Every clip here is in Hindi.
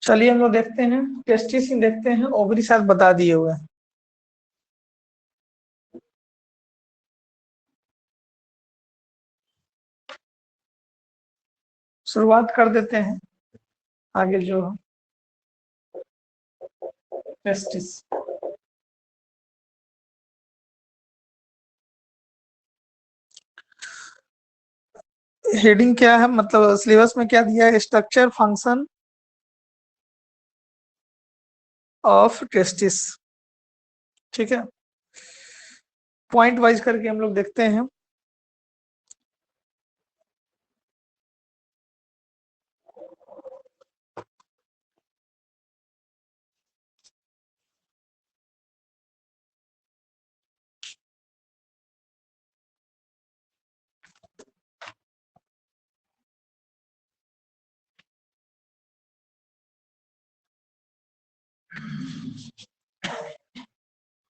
चलिए हम लोग देखते हैं, टेस्टिस देखते हैं, ओवरी शायद बता दिए हुए हैं। शुरुआत कर देते हैं आगे जो टेस्टिस। हेडिंग क्या है, मतलब सिलेबस में क्या दिया है? Structure function of testis. ठीक है, पॉइंट वाइज करके हम लोग देखते हैं।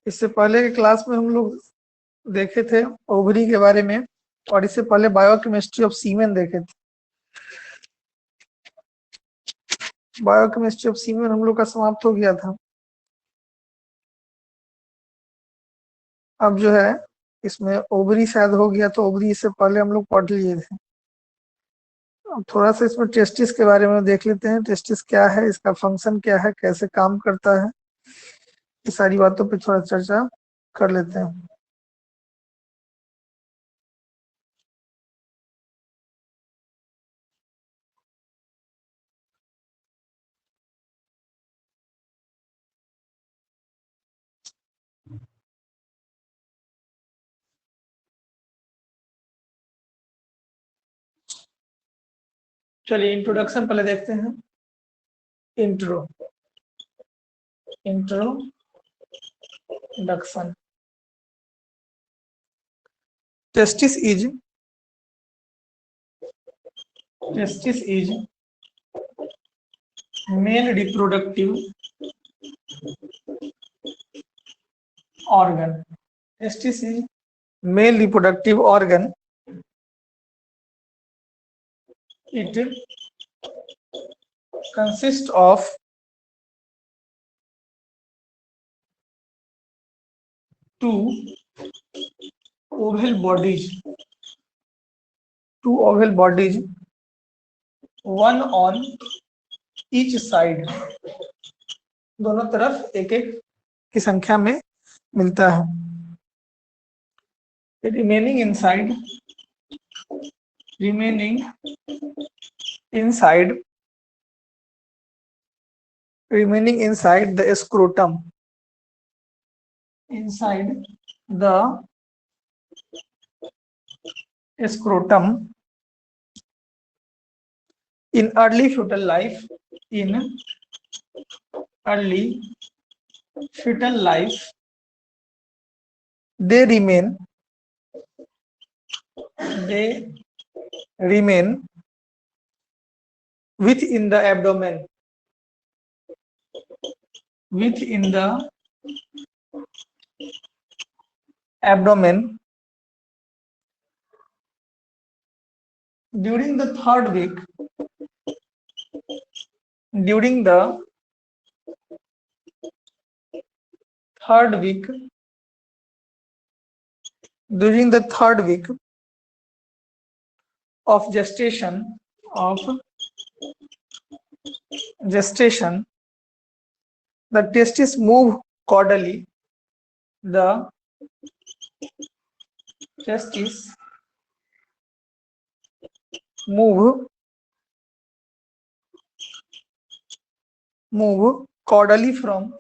इससे पहले के क्लास में हम लोग देखे थे ओवरी के बारे में, और इससे पहले बायोकेमिस्ट्री ऑफ सीमेन देखे थे। बायोकेमिस्ट्री ऑफ सीमेन हम लोग का समाप्त हो गया था। अब जो है इसमें ओवरी शायद हो गया, तो ओवरी इससे पहले हम लोग पढ़ लिए थे। अब थोड़ा सा इसमें टेस्टिस के बारे में देख लेते हैं। टेस्टिस क्या है, इसका फंक्शन क्या है, कैसे काम करता है, ये सारी बातों पे थोड़ा चर्चा कर लेते हैं। चलिए इंट्रोडक्शन पहले देखते हैं। Intro introduction. Testis is male reproductive organ. Testis is male reproductive organ. It consists of two oval bodies, one on each side. दोनों तरफ एक एक की संख्या में मिलता है। remaining inside the scrotum, in early fetal life, they remain within the abdomen, during the third week. During the third week of gestation, the testes move caudally. The testes move caudally from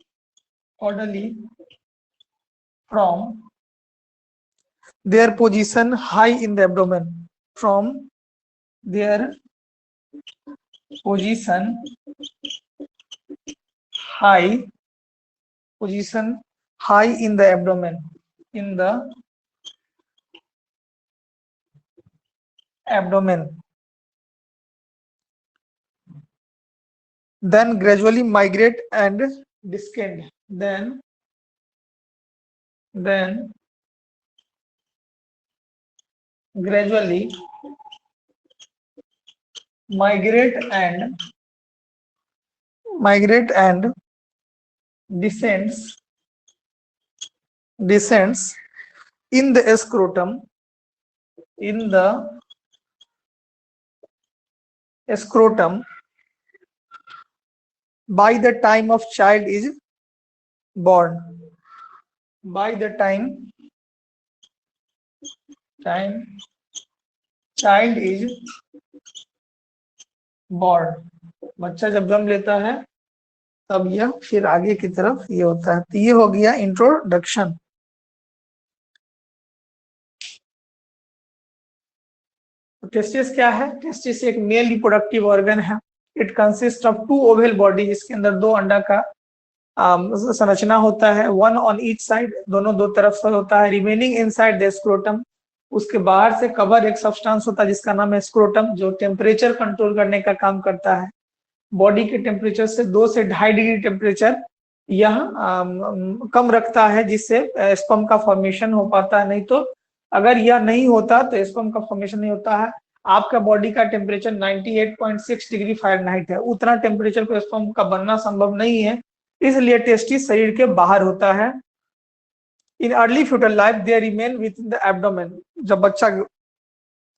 their position high in the abdomen. From their position high in the abdomen, then gradually migrate and descend. Then gradually migrate and migrate and descends in the scrotum by the time of child is born. By the time child is born, बच्चा जब जन्म लेता है तब यह फिर आगे की तरफ ये होता है। तो ये हो गया इंट्रोडक्शन। टेस्टिस क्या है? टेस्टिस एक मेल रिप्रोडक्टिव ऑर्गन है। It consist of 2 Oval body, इसके अंदर 2 अंडा का संरचना होता है। 1 ऑन ईच साइड, दोनों दो तरफ से होता है। रिमेनिंग इनसाइड द स्क्रोटम, उसके बाहर से कवर एक सब्सटेंस होता है जिसका नाम है स्क्रोटम, जो टेम्परेचर कंट्रोल करने का काम करता है। बॉडी के टेम्परेचर से 2 से 2.5 डिग्री टेम्परेचर यह कम रखता है, जिससे स्पर्म का फॉर्मेशन हो पाता है। नहीं तो अगर यह नहीं होता तो स्पर्म का फॉर्मेशन नहीं होता है। आपका बॉडी का टेम्परेचर 98.6 डिग्री फ़ारेनहाइट है, उतना टेम्परेचर पर स्पर्म का बनना संभव नहीं है, इसलिए टेस्टिस शरीर के बाहर होता है। In early fetal life they remain within the abdomen, जब बच्चा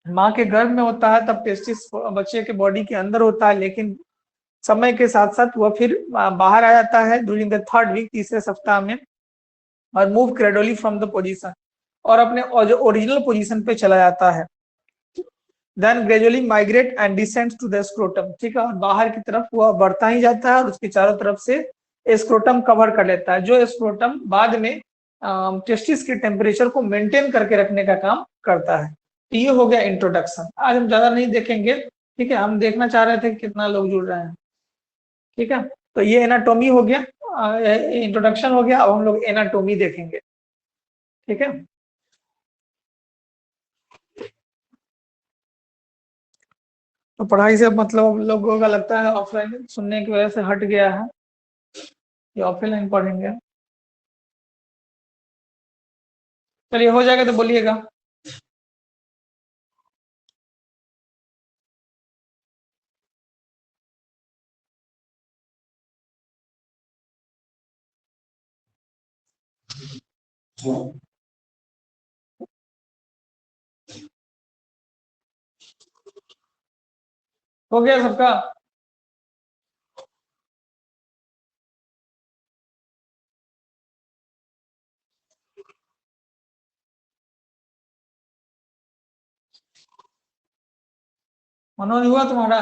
माँ के गर्भ में होता है तब टेस्टिस बच्चे के बॉडी के अंदर होता है, लेकिन समय के साथ साथ वह फिर बाहर आ जाता है ड्यूरिंग द 3rd वीक, तीसरे सप्ताह में, और move gradually from the position, और अपने ओरिजिनल पोजीशन पे चला जाता है। Then gradually migrate and descends to the scrotum, ठीक है, और बाहर की तरफ वह बढ़ता ही जाता है और उसके चारों तरफ से स्क्रोटम कवर कर लेता है, जो स्क्रोटम बाद में टेस्टिस के टेम्परेचर को मेंटेन करके रखने का काम करता है। तो ये हो गया इंट्रोडक्शन। आज हम ज्यादा नहीं देखेंगे, ठीक है, हम देखना चाह रहे थे कि कितना लोग जुड़ रहे हैं, ठीक है। तो ये एनाटोमी हो गया, इंट्रोडक्शन हो गया। अब हम लोग एनाटोमी देखेंगे, ठीक है। तो पढ़ाई से मतलब लोगों का लगता है ऑफलाइन सुनने की वजह से हट गया है, ये ऑफलाइन पढ़ेंगे। चलिए हो जाएगा तो बोलिएगा। हो गया सबका? मनोज हुआ तुम्हारा?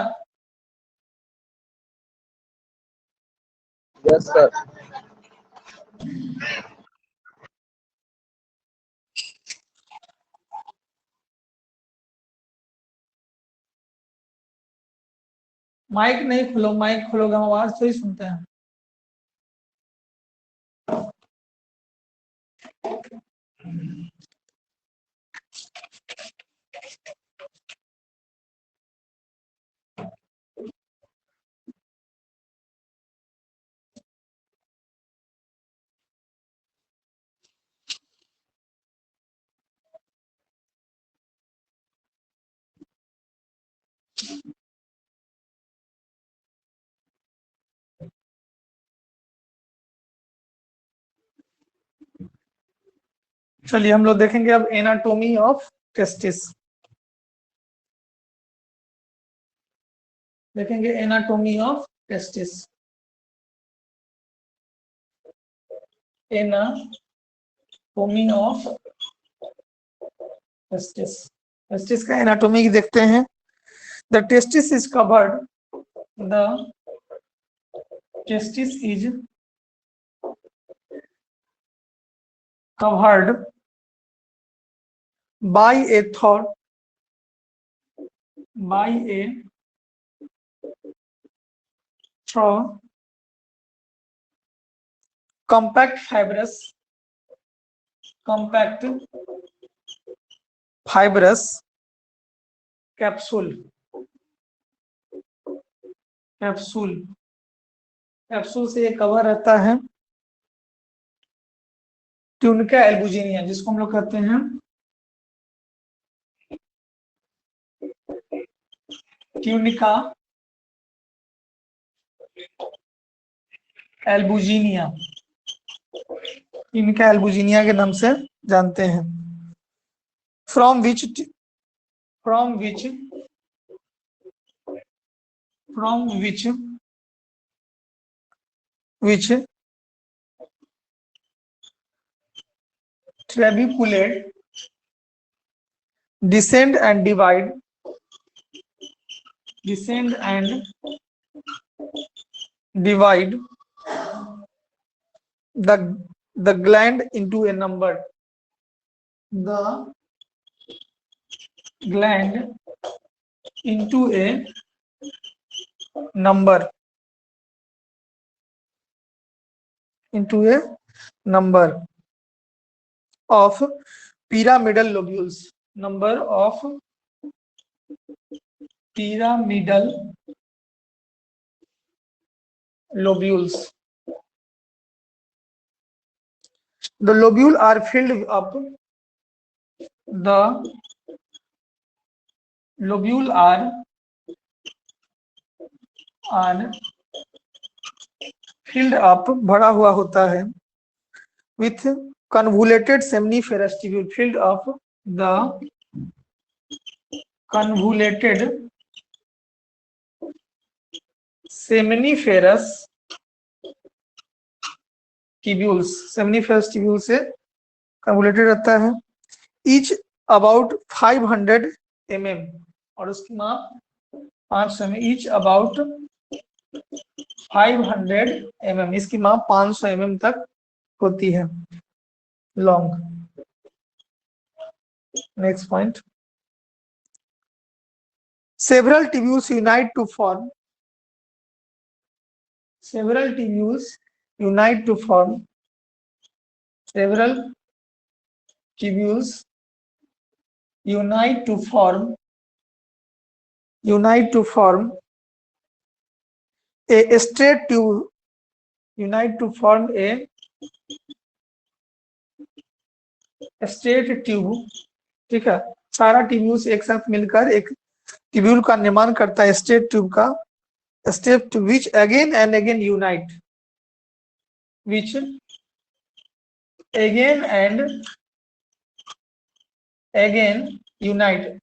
Yes sir. माइक नहीं खोलो, माइक खोलोगे हम आवाज थोड़ी सुनते हैं। चलिए हम लोग देखेंगे अब एनाटोमी ऑफ टेस्टिस, देखेंगे anatomy of testis. Anatomy of testis, testis का एनाटोमी देखते हैं। The testis is covered, the testis is covered by a through compact fibrous capsule से ये कवर रहता है। ट्यूनिका एल्बुजिनिया, जिसको हम लोग कहते हैं ट्यूनिका एल्बुजिनिया, इनका एल्बुजिनिया के नाम से जानते हैं। From which from which from which trabeculate descend and divide the gland into a number, the gland into a number of pyramidal lobules, number of pyramidal lobules. The lobule are filled up. The lobule are filled up, भरा हुआ होता है, with convoluted seminiferous tubule, filled up the convoluted seminiferous tubules, seminiferous tubule से convoluted रहता है, each about 500 mm, और उसकी माप 500 mm, each about 500 mm, इसकी माप 500 mm तक होती है, long. Next point, several tubules unite to form several tubules unite to form a straight tube, unite to form a straight tube, ठीक है, सारा ट्यूब्यूल्स एक साथ मिलकर एक ट्यूब्यूल का निर्माण करता है, स्ट्रेट ट्यूब का, step two which again and again unite, which again and again unite,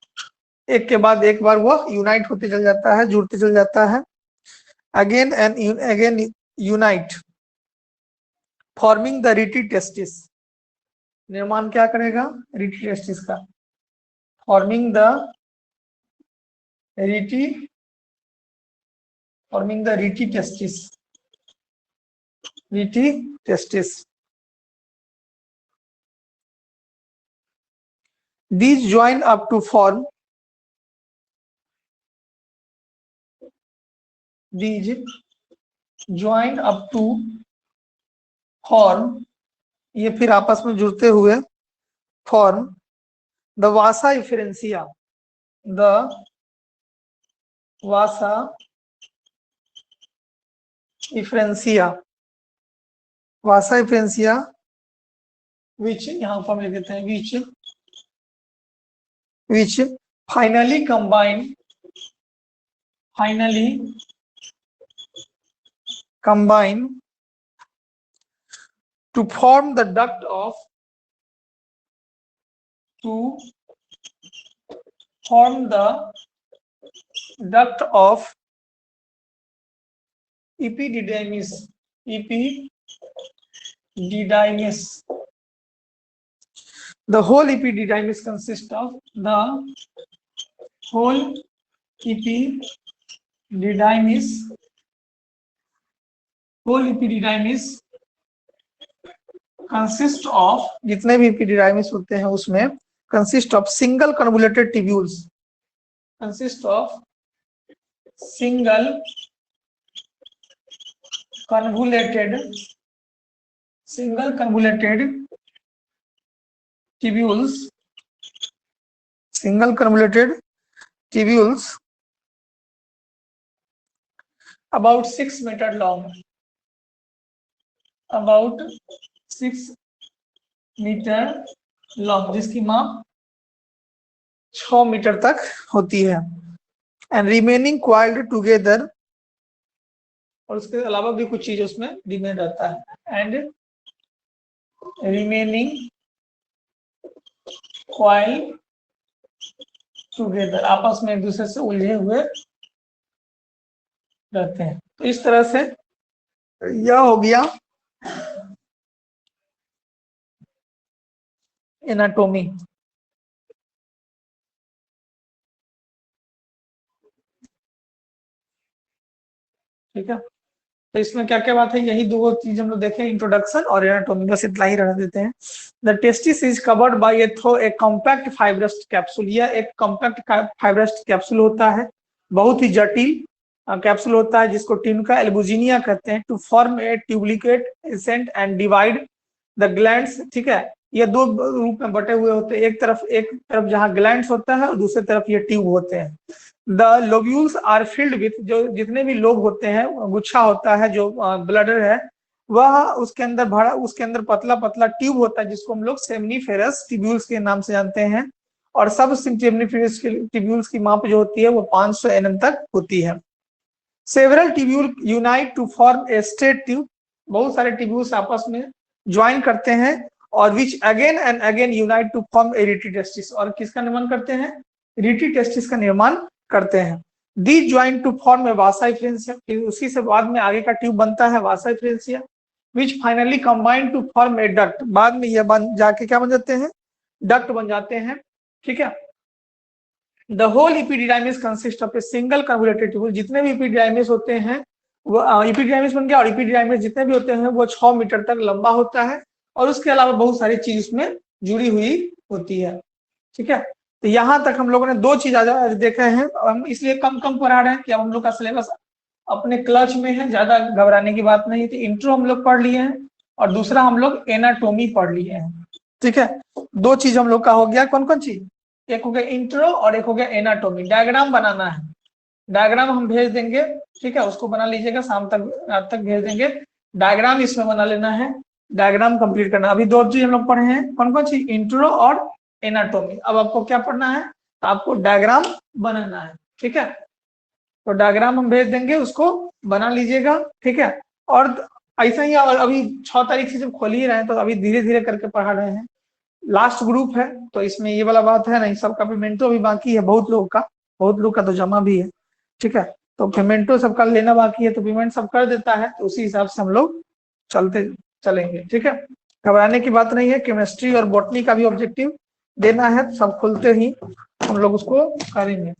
एक के बाद एक बार वो यूनाइट होते चल जाता है, जुड़ते चल जाता है, again and again unite, forming the रिटी testis, निर्माण क्या करेगा, रिटी टेस्टिस का, forming the रिटी testis, these join up to form ये फिर आपस में जुड़ते हुए form the vasa efferentia, vasa efferentia which, यहाँ पर हम लिख देते हैं which finally combine to form the duct of epididymis. The whole epididymis consists of consist of जितने भी epididymis होते हैं उसमें consist of single convoluted tubules, single convoluted tubules about 6 meter long, जिसकी माप 6 मीटर तक होती है, and remaining coiled together और उसके अलावा भी कुछ चीज उसमें रिमेन रहता है। एंड रिमेनिंग कॉइल टुगेदर, आपस में एक दूसरे से उलझे हुए रहते हैं। तो इस तरह से यह हो गया एनाटोमी। ठीक है, तो इसमें क्या क्या बात है, यही दो चीज हम लोग देखें, इंट्रोडक्शन और एनाटोमी, बस इतना ही रहने देते हैं। The testis is covered by A compact fibrous capsule. यह एक कॉम्पैक्ट फाइब्रस कैप्सूल होता है, बहुत ही जटिल कैप्सूल होता है, जिसको ट्यूनिका एल्बुजिनिया कहते हैं। To form a tubulate ascend and divide the glands. ठीक है, ये दो रूप में बटे हुए होते हैं, एक तरफ जहां ग्लैंड्स होता है और दूसरी तरफ ये ट्यूब होते हैं। The lobules are filled with, जो जितने भी लोब होते हैं, गुच्छा होता है जो ब्लडर है, वह उसके अंदर भरा, उसके अंदर पतला पतला ट्यूब होता है, जिसको हम लोग सेमनीफेरस ट्यूब्यूल्स के नाम से जानते हैं। और सब सेमनीफेरस ट्यूब्यूल्स की माप जो होती है वो 500 mm तक होती है। Several tubule unite to form a straight tube. बहुत सारे ट्यूब्यूल्स आपस में ज्वाइन करते हैं, और which again and again unite to form a rete testis. और किसका निर्माण करते हैं? रीटी टेस्टिस का निर्माण करते हैं। दी ज्वाइन टू फॉर्म ए वासा फ्रेंसिया, फिर उसी से बाद में आगे का ट्यूब बनता है vasa efferentia, which finally combine to form a duct. बाद में यह बन जाके क्या बन जाते हैं? डक्ट बन जाते हैं। ठीक है, the whole epididymis consist of a single convoluted tubule. जितने भी इपिडिडाइमिस होते हैं वो इपिडिडाइमिस बन गया, और इपिडिडाइमिस जितने भी होते हैं वो 6 मीटर तक लंबा होता है, और उसके अलावा बहुत सारी चीज उसमें जुड़ी हुई होती है। ठीक है, तो यहां तक हम लोगों ने दो चीज आज देखे हैं, हम इसलिए कम कम पढ़ा रहे हैं कि अब हम लोग का सिलेबस अपने क्लच में है, ज्यादा घबराने की बात नहीं थी। इंट्रो हम लोग पढ़ लिए हैं, और दूसरा हम लोग एनाटोमी पढ़ लिए हैं। ठीक है, दो चीज हम लोग का हो गया। कौन कौन चीज? एक हो गया इंट्रो और एक हो गया एनाटोमी। डायग्राम बनाना है, डायग्राम हम भेज देंगे। ठीक है, उसको बना लीजिएगा, शाम तक रात तक भेज देंगे। डायग्राम इसमें बना लेना है, डायग्राम कंप्लीट करना। अभी दो चीज हम लोग पढ़े हैं, कौन कौन सी? इंट्रो और एनाटोमी। अब आपको क्या पढ़ना है? आपको डायग्राम बनाना है। ठीक है, तो डायग्राम हम भेज देंगे, उसको बना लीजिएगा। ठीक है, और ऐसा ही, और अभी 6 तारीख से जब खोल ही रहे हैं, तो अभी धीरे धीरे करके पढ़ा रहे हैं। लास्ट ग्रुप है, तो इसमें ये वाला बात है नहीं, सबका पेमेंटो अभी बाकी है, बहुत लोग का तो जमा भी है। ठीक है, तो पेमेंटो सबका लेना बाकी है, तो पेमेंट सब कर देता है, तो उसी हिसाब से हम लोग चलते चलेंगे। ठीक है, घबराने की बात नहीं है। केमिस्ट्री और बॉटनी का भी ऑब्जेक्टिव देना है, तो सब खुलते ही हम लोग उसको करेंगे।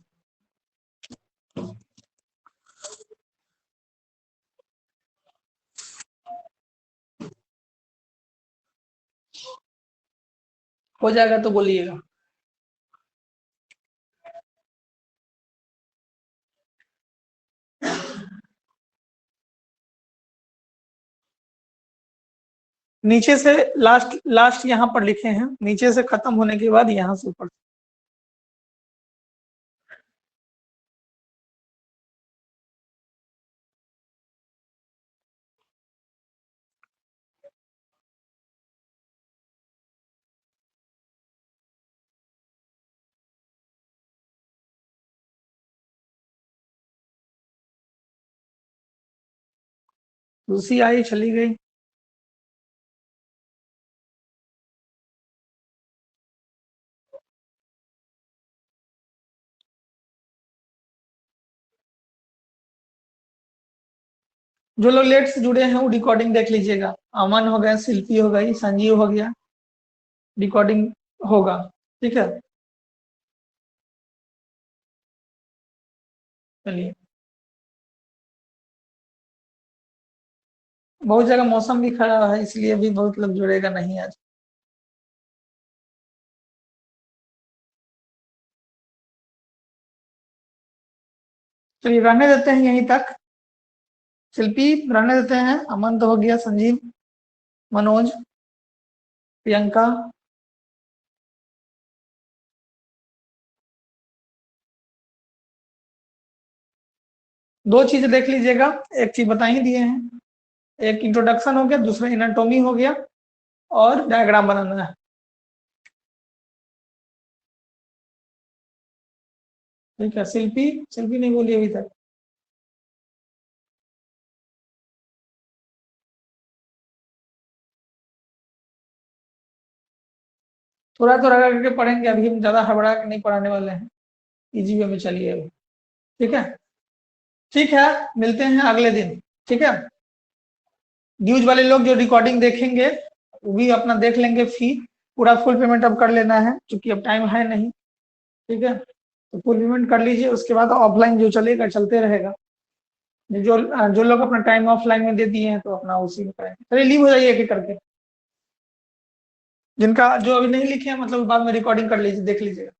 हो जाएगा तो बोलिएगा। नीचे से लास्ट लास्ट यहाँ पर लिखे हैं, नीचे से खत्म होने के बाद यहाँ से ऊपर। दूसरी आई चली गई। जो लोग लेट से जुड़े हैं वो रिकॉर्डिंग देख लीजिएगा। अमन हो गया, शिल्पी हो गई, संजीव हो गया, रिकॉर्डिंग होगा। ठीक है, चलिए। बहुत जगह मौसम भी खराब है, इसलिए भी बहुत लोग जुड़ेगा नहीं आज। चलिए रहने देते हैं यहीं तक। शिल्पी रहने देते हैं, अमन तो हो गया, संजीव, मनोज, प्रियंका। दो चीजें देख लीजिएगा, एक चीज बता ही दिए हैं, एक इंट्रोडक्शन हो गया, दूसरा एनाटोमी हो गया, और डायग्राम बनाना है। ठीक है, शिल्पी, शिल्पी नहीं बोली अभी तक। थोड़ा थोड़ा करके पढ़ेंगे, अभी हम ज्यादा हड़बड़ा के नहीं पढ़ाने वाले हैं, इजी वे में चलिए अभी। ठीक है, ठीक है, मिलते हैं अगले दिन। ठीक है, ड्यूज वाले लोग जो रिकॉर्डिंग देखेंगे वो भी अपना देख लेंगे, फी पूरा फुल पेमेंट अब कर लेना है क्योंकि अब टाइम है नहीं। ठीक है, तो फुल पेमेंट कर लीजिए, उसके बाद ऑफलाइन जो चलेगा चलते रहेगा। जो जो लोग अपना टाइम ऑफलाइन में दे दिए हैं तो अपना उसी में करेंगे। चलिए लीव हो जाइए एक एक करके, जिनका जो अभी नहीं लिखे हैं मतलब बाद में रिकॉर्डिंग कर लीजिए, देख लीजिएगा।